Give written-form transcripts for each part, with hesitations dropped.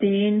3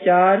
4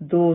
2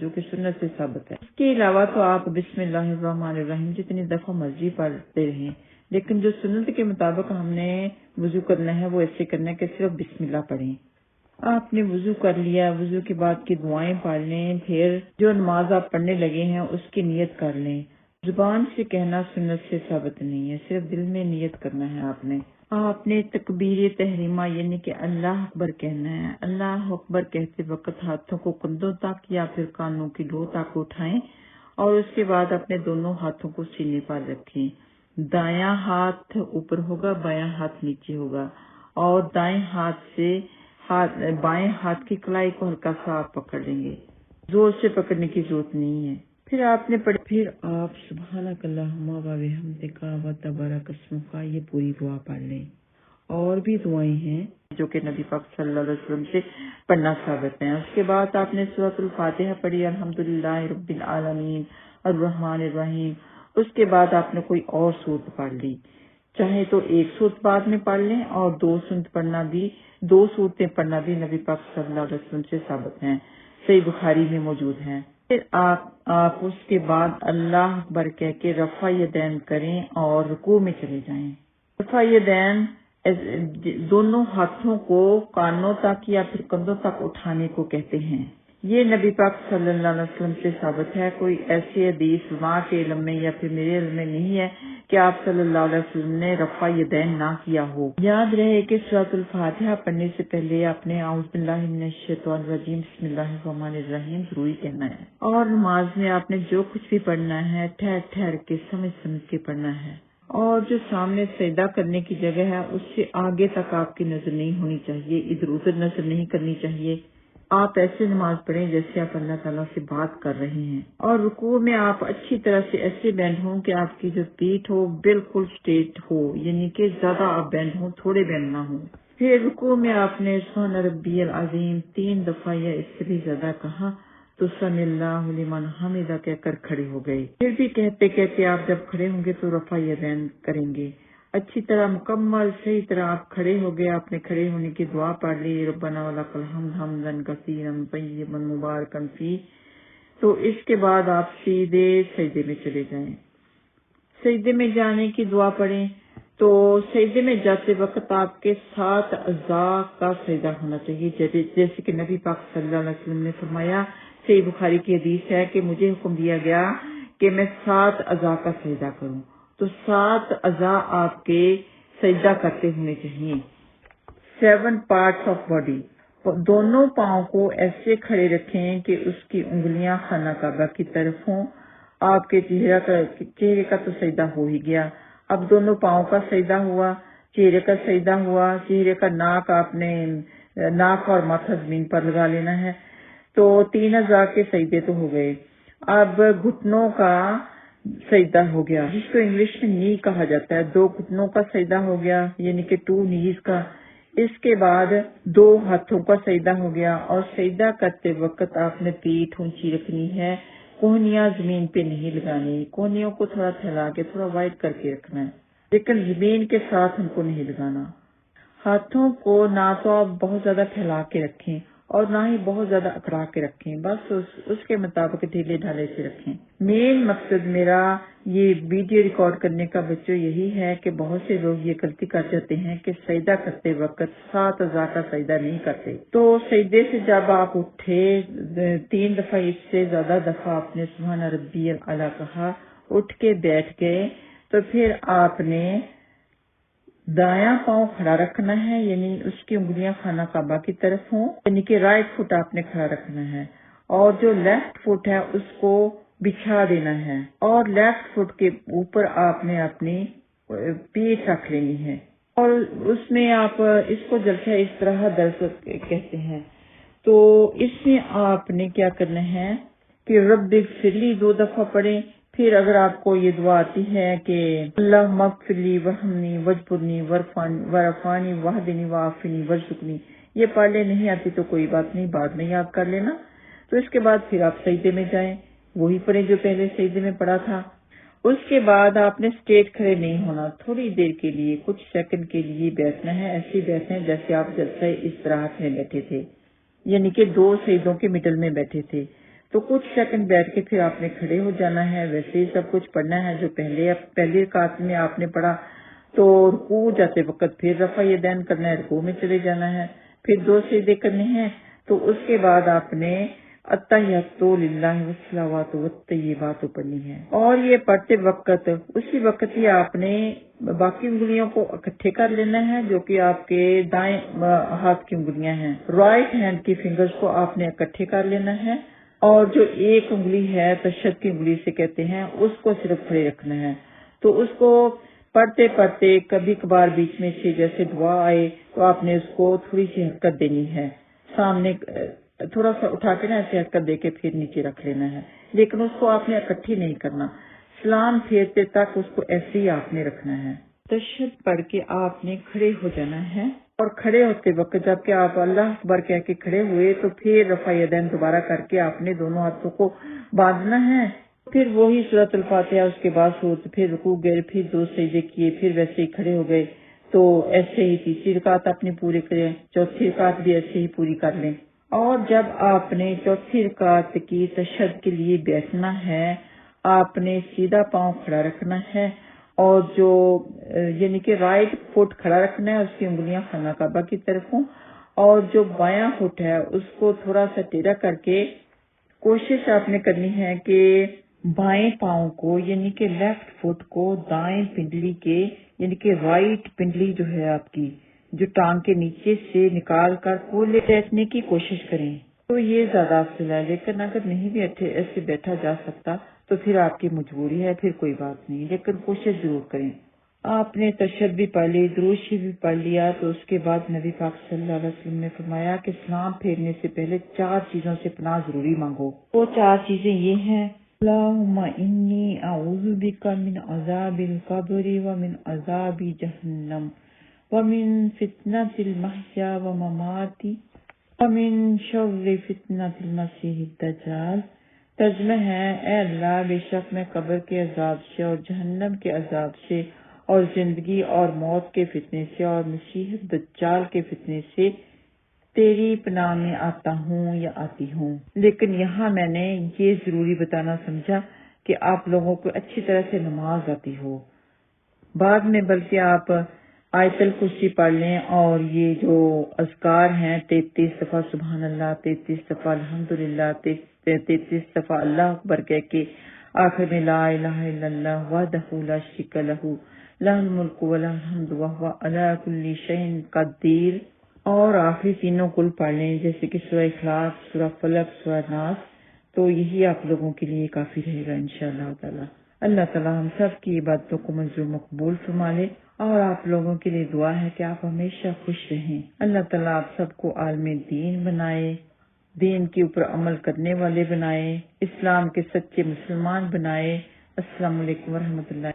جو کہ سنت سے ثابت ہے۔ اس کے علاوہ تو آپ بسم اللہ الرحمن الرحیم جتنی دفعہ مرضی پڑھتے رہیں، لیکن جو سنت کے مطابق ہم نے وضو کرنا ہے وہ ایسے کرنا ہے کہ صرف بسم اللہ پڑھیں۔ آپ نے وضو کر لیا، وضو کے بعد کی دعائیں پڑھ لیں، پھر جو نماز آپ پڑھنے لگے ہیں اس کی نیت کر لیں۔ زبان سے کہنا سنت سے ثابت نہیں ہے، صرف دل میں نیت کرنا ہے آپ نے تکبیر تحریمہ یعنی کہ اللہ اکبر کہنا ہے۔ اللہ اکبر کہتے وقت ہاتھوں کو کندھوں تک یا پھر کانوں کی لو تک اٹھائیں اور اس کے بعد اپنے دونوں ہاتھوں کو سینے پر رکھیں۔ دایاں ہاتھ اوپر ہوگا، بایاں ہاتھ نیچے ہوگا اور دائیں ہاتھ سے بائیں ہاتھ کی کلائی کو ہلکا سا آپ پکڑ لیں گے، زور سے پکڑنے کی ضرورت نہیں ہے۔ پھر آپ نے پھر آپ سبحانک اللہم و بحمدک و تبارک اسمک یہ پوری دعا پڑھ لیں۔ اور بھی دعائیں ہیں جو کہ نبی پاک صلی اللہ علیہ وسلم سے پڑھنا ثابت ہیں۔ اس کے بعد آپ نے سورۃ الفاتحہ پڑھی، الحمدللہ رب العالمین الرحمن الرحیم۔ اس کے بعد آپ نے کوئی اور سورت پڑھ لی، چاہے تو ایک سورت بعد میں پڑھ لیں اور دو سورتیں پڑھنا بھی نبی پاک صلی اللہ علیہ وسلم سے ثابت ہیں، صحیح بخاری میں موجود ہیں۔ پھر آپ اس کے بعد اللہ اکبر کہہ کے رفع یدین کریں اور رکوع میں چلے جائیں۔ رفع یدین دونوں ہاتھوں کو کانوں تک یا پھر کندھوں تک اٹھانے کو کہتے ہیں۔ یہ نبی پاک صلی اللہ علیہ وسلم سے ثابت ہے، کوئی ایسی حدیث وہاں کے علم میں یا پھر میرے علم میں نہیں ہے کہ آپ صلی اللہ علیہ وسلم نے رفع یدین نہ کیا ہو۔ یاد رہے کہ سورۃ الفاتحہ پڑھنے سے پہلے آپ نے اعوذ باللہ من الشیطان الرجیم بسم اللہ الرحمن الرحیم ضروری کہنا ہے، اور نماز میں آپ نے جو کچھ بھی پڑھنا ہے ٹھہر ٹھہر کے سمجھ کے پڑھنا ہے، اور جو سامنے سجدہ کرنے کی جگہ ہے اس سے آگے تک آپ کی نظر نہیں ہونی چاہیے، ادھر ادھر نظر نہیں کرنی چاہیے۔ آپ ایسے نماز پڑھیں جیسے آپ اللہ تعالیٰ سے بات کر رہے ہیں، اور رکوع میں آپ اچھی طرح سے ایسے بینڈ ہوں کہ آپ کی جو پیٹھ ہو بالکل اسٹریٹ ہو، یعنی کہ زیادہ آپ بینڈ ہوں، تھوڑے بینڈ نہ ہوں۔ پھر رکوع میں آپ نے سبحان ربی العظیم 3 دفعہ یا اس سے بھی زیادہ کہا تو سمی اللہ لمن حمدہ کہہ کر کھڑے ہو گئے۔ پھر بھی کہتے کہتے آپ جب کھڑے ہوں گے تو رفع یدین کریں گے، اچھی طرح مکمل صحیح طرح آپ کھڑے ہو گئے، آپ نے کھڑے ہونے کی دعا پڑھ لی، ربنا ولک الحمد حمدا کثیرا طیبا مبارکا فیہ، تو اس کے بعد آپ سیدھے سجدے میں چلے جائیں۔ سجدے میں جانے کی دعا پڑھیں تو سجدے میں جاتے وقت آپ کے 7 اعضاء کا سجدہ ہونا چاہیے، جیسے کہ نبی پاک صلی اللہ علیہ وسلم نے فرمایا، صحیح بخاری کی حدیث ہے کہ مجھے حکم دیا گیا کہ میں 7 اعضاء کا سجدہ کروں، تو 7 اعضاء آپ کے سجدہ کرتے ہونے چاہیے۔ 7 پارٹس آف باڈی، دونوں پاؤں کو ایسے کھڑے رکھیں کہ اس کی انگلیاں خانہ کعبہ کی طرف ہوں۔ آپ کے چہرے کا تو سجدہ ہو ہی گیا، اب دونوں پاؤں کا سجدہ ہوا، چہرے کا سجدہ ہوا، چہرے کا ناک آپ نے ناک اور ماتھا زمین پر لگا لینا ہے، تو 3 اعضاء کے سجدے تو ہو گئے۔ اب گھٹنوں کا سجدہ ہو گیا، جس کو انگلش میں نی کہا جاتا ہے، 2 گھٹنوں کا سجدہ ہو گیا یعنی کہ 2 نیز کا۔ اس کے بعد 2 ہاتھوں کا سجدہ ہو گیا، اور سجدہ کرتے وقت آپ نے پیٹھ اونچی رکھنی ہے، کونیاں زمین پہ نہیں لگانی، کونیوں کو تھوڑا پھیلا کے تھوڑا وائڈ کر کے رکھنا ہے، لیکن زمین کے ساتھ ان کو نہیں لگانا۔ ہاتھوں کو نہ تو آپ بہت زیادہ پھیلا کے رکھیں اور نہ ہی بہت زیادہ اکڑا کے رکھیں، بس اس کے مطابق ڈھیلے ڈھالے سے رکھیں۔ مین مقصد میرا یہ ویڈیو ریکارڈ کرنے کا بچوں یہی ہے کہ بہت سے لوگ یہ غلطی کر جاتے ہیں کہ سجدہ کرتے وقت 7 اعضاء کا سجدہ نہیں کرتے، تو سجدے سے جب آپ اٹھے 3 دفعہ اس سے زیادہ دفعہ آپ نے سبحان ربی الاعلیٰ کہا، اٹھ کے بیٹھ گئے، تو پھر آپ نے دایاں پاؤں کھڑا رکھنا ہے، یعنی اس کی انگلیاں خانہ کعبہ کی طرف ہوں، یعنی کہ رائٹ فٹ آپ نے کھڑا رکھنا ہے، اور جو لیفٹ فٹ ہے اس کو بچھا دینا ہے، اور لیفٹ فٹ کے اوپر آپ نے اپنی پیٹھ رکھ لینی ہے، اور اس میں آپ اس کو جلسہ استراحت کہتے ہیں۔ تو اس میں آپ نے کیا کرنا ہے کہ رب اغفر لی 2 دفعہ پڑھیں، پھر اگر آپ کو یہ دعا آتی ہے کہ اللہم اغفر لی ورحمنی واجبرنی ورفعنی واہدنی وعافنی وارزقنی، یہ پڑھ لیں، نہیں آتی تو کوئی بات نہیں، بعد میں یاد کر لینا۔ تو اس کے بعد پھر آپ سجدے میں جائیں، وہی پڑھیں جو پہلے سجدے میں پڑھا تھا۔ اس کے بعد آپ نے اسٹریٹ کھڑے نہیں ہونا، تھوڑی دیر کے لیے کچھ سیکنڈ کے لیے بیٹھنا ہے، ایسے بیٹھنا ہے جیسے آپ جلسہ استراحت میں بیٹھے تھے، یعنی کہ 2 سجدوں کے مڈل میں بیٹھے تھے. تو کچھ سیکنڈ بیٹھ کے پھر آپ نے کھڑے ہو جانا ہے. ویسے ہی سب کچھ پڑھنا ہے جو پہلی رکعت میں آپ نے پڑھا. تو رکوع جاتے وقت پھر رفع یدین کرنا ہے، رکوع میں چلے جانا ہے، پھر 2 سجدے کرنے ہیں. تو اس کے بعد آپ نے التحیات للہ والصلوات والطیبات پڑھنی ہے. اور یہ پڑھتے وقت اسی وقت ہی آپ نے باقی انگلیوں کو اکٹھے کر لینا ہے جو کہ آپ کے دائیں ہاتھ کی انگلیاں ہیں. رائٹ ہینڈ کی فنگرز کو آپ نے اکٹھے کر لینا ہے، اور جو ایک انگلی ہے تشہد کی انگلی سے کہتے ہیں اس کو صرف کھڑے رکھنا ہے. تو اس کو پڑھتے پڑھتے کبھی کبھار بیچ میں سے جیسے دعا آئے تو آپ نے اس کو تھوڑی سی حرکت دینی ہے، سامنے تھوڑا سا اٹھا کے نا ایسے حرکت دے کے پھر نیچے رکھ لینا ہے، لیکن اس کو آپ نے اکٹھی نہیں کرنا. سلام پھیرتے تک اس کو ایسے ہی آپ نے رکھنا ہے. تشہد پڑھ کے آپ نے کھڑے ہو جانا ہے، اور کھڑے ہوتے وقت جب کہ آپ اللہ اکبر کہہ کے کھڑے ہوئے تو پھر رفع یدین دوبارہ کر کے آپ نے دونوں ہاتھوں کو باندھنا ہے. پھر وہی سورۃ الفاتحہ، اس کے بعد سورت، پھر رکوع گئے، پھر 2 سجدے کیے، پھر ویسے ہی کھڑے ہو گئے. تو ایسے ہی تیسری رکعت اپنی پوری کریں، چوتھی رکعت بھی ایسے ہی پوری کر لیں. اور جب آپ نے چوتھی رکعت کی تشہد کے لیے بیٹھنا ہے، آپ نے سیدھا پاؤں کھڑا رکھنا ہے، اور جو یعنی کہ رائٹ فٹ کھڑا رکھنا ہے، اس کی انگلیاں خانہ کعبہ کی طرف ہوں، اور جو بایاں فٹ ہے اس کو تھوڑا سا ٹیڑھا کر کے کوشش آپ نے کرنی ہے کہ بائیں پاؤں کو یعنی کہ لیفٹ فٹ کو دائیں پنڈلی کے یعنی کہ رائٹ پنڈلی جو ہے آپ کی جو ٹانگ کے نیچے سے نکال کر کھولے بیٹھنے کی کوشش کریں. تو یہ زیادہ افضل ہے، لیکن اگر نہیں بھی ایسے بیٹھا جا سکتا تو پھر آپ کی مجبوری ہے، پھر کوئی بات نہیں، لیکن کوشش ضرور کریں. آپ نے تشہد بھی پڑھ لی، درود شریف بھی پڑھ لیا. تو اس کے بعد نبی پاک صلی اللہ علیہ وسلم نے فرمایا کہ سلام پھیرنے سے پہلے 4 چیزوں سے پناہ ضروری مانگو. وہ 4 چیزیں یہ ہیں: اللہم انی اعوذ بک من عذاب القبر ومن عذاب جہنم ومن فتنة المحیا وممات ومن شر فتنة المسیح الدجال. ترجمہ ہے: اے اللہ، بے شک میں قبر کے عذاب سے اور جہنم کے عذاب سے اور زندگی اور موت کے فتنے سے اور مسیح دجال کے فتنے سے تیری پناہ میں آتا ہوں یا آتی ہوں. لیکن یہاں میں نے یہ ضروری بتانا سمجھا کہ آپ لوگوں کو اچھی طرح سے نماز آتی ہو. بعد میں بلکہ آپ آیت الکرسی پڑھ لیں، اور یہ جو اذکار ہیں 33 دفعہ سبحان اللہ، 33 دفعہ الحمدللہ، 33 دفعہ اللہ اکبر کہہ کے آخر میں لا الہ الا اللہ وحدہ لا شریک لہ لہ الملک و لہ الحمد وہو علی کل شیء قدیر. اور آخری تینوں کل پڑھ لیں جیسے کہ سورہ اخلاص، سورہ فلق، سورہ ناس. تو یہی آپ لوگوں کے لیے کافی رہے گا انشاءاللہ تعالی. اللہ تعالی ہم سب کی عبادتوں کو منظور مقبول فرما لے، اور آپ لوگوں کے لیے دعا ہے کہ آپ ہمیشہ خوش رہیں. اللہ تعالیٰ آپ سب کو عالم دین بنائے، دین کے اوپر عمل کرنے والے بنائے، اسلام کے سچے مسلمان بنائے. السلام علیکم ورحمۃ اللہ